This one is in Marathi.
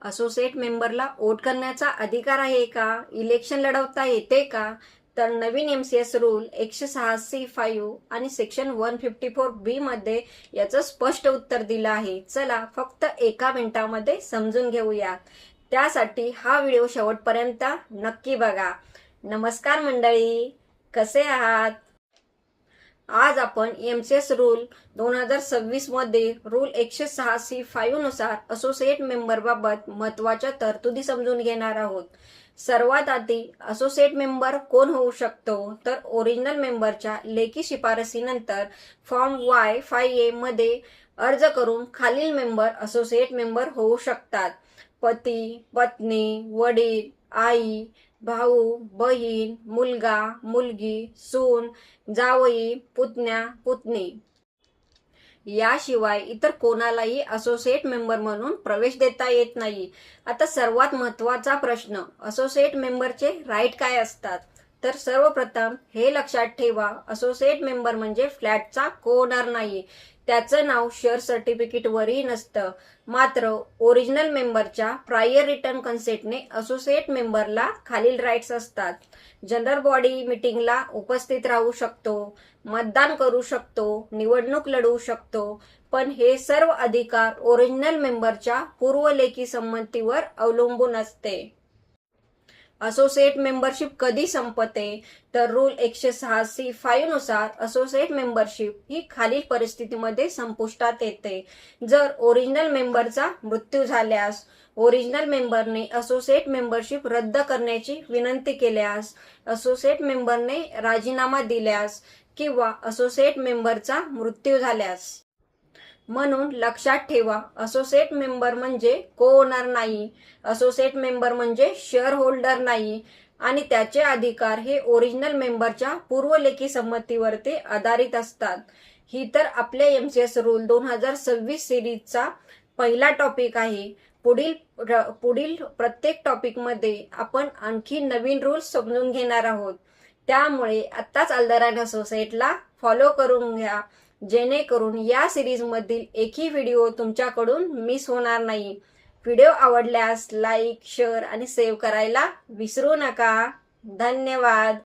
असोसिएट मेंबरला वोट करण्याचा अधिकार आहे का? इलेक्शन लढवता येते का? तर नवीन MCS रूल 186(5) आणि सेक्शन 154(b) मध्ये याचं स्पष्ट उत्तर दिलं आहे. चला फक्त एका मिनिटामध्ये समजून घेऊया. त्यासाठी हा व्हिडिओ शेवटपर्यंत नक्की बघा. नमस्कार मंडळी, कसे आहात? आज आपण MCS रूल 2026 मध्ये रूल 186(5) नुसार असोसिएट मेंबर बाबत महत्वाच्या तरतुदी समजून घेणार आहोत. सर्वात आधी असोसिएट मेंबर कोण होऊ शकतो? तर ओरिजिनल मेंबरच्या लेखी शिफारसीनंतर फॉर्म Y5A मध्ये अर्ज करून खालील मेंबर असोसिएट मेंबर होऊ शकतात. पती, पत्नी, वडील, आई, भाऊ, बहीण, मुलगा, मुलगी, सून, जावई, पुतण्या, पुतणी. याशिवाय इतर कोणालाही असोसिएट मेंबर म्हणून प्रवेश देता येत नाही. आता सर्वात महत्त्वाचा प्रश्न, असोसिएट मेंबरचे राईट काय असतात? तर सर्वप्रथम हे लक्षात ठेवा, असोसिएट मेंबर म्हणजे फ्लॅटचा कोओनर नाही. त्याचं नाव शेअर सर्टिफिकेटवरही नसतं. मात्र ओरिजिनल मेंबरच्या प्रायर रिटर्न कन्सेंटने असोसिएट मेंबरला खालील राईट्स असतात. जनरल बॉडी मीटिंगला उपस्थित राहू शकतो, मतदान करू शकतो, निवडणूक लढवू शकतो. पण हे सर्व अधिकार ओरिजिनल मेंबरच्या पूर्व लेखी संमतीवर अवलंबून असते. असोसिएट मेंबरशिप कधी संपते? तर रूल 186(5) नुसार असोसिएट मेंबरशिप ही खालील परिस्थितीमध्ये संपुष्टात येते. जर ओरिजिनल मेंबरचा मृत्यू झाल्यास, ओरिजिनल मेंबरने असोसिएट मेंबरशिप रद्द करण्याची विनंती केल्यास, असोसिएट मेंबरने राजीनामा दिल्यास किंवा असोसिएट मेंबरचा मृत्यू झाल्यास. म्हणून लक्षात ठेवा, असोसिएट मेंबर म्हणजे कोओनर नाही, असोसिएट मेंबर म्हणजे शेअर होल्डर नाही आणि त्याचे अधिकार हे ओरिजिनल मेंबरच्या पूर्व लेखी संमतीवरती आधारित असतात. ही तर आपल्या MCS रूल 2026 सिरीजचा पहिला टॉपिक आहे. पुढील प्रत्येक टॉपिकमध्ये आपण आणखी नवीन रूल्स समजून घेणार आहोत. त्यामुळे आत्ताच अल्दरान असोसिएटला फॉलो करून घ्या, जेणेकरून या सिरीजमधील एकही व्हिडिओ तुमच्याकडून मिस होणार नाही. व्हिडिओ आवडल्यास लाईक, शेअर आणि सेव्ह करायला विसरू नका. धन्यवाद.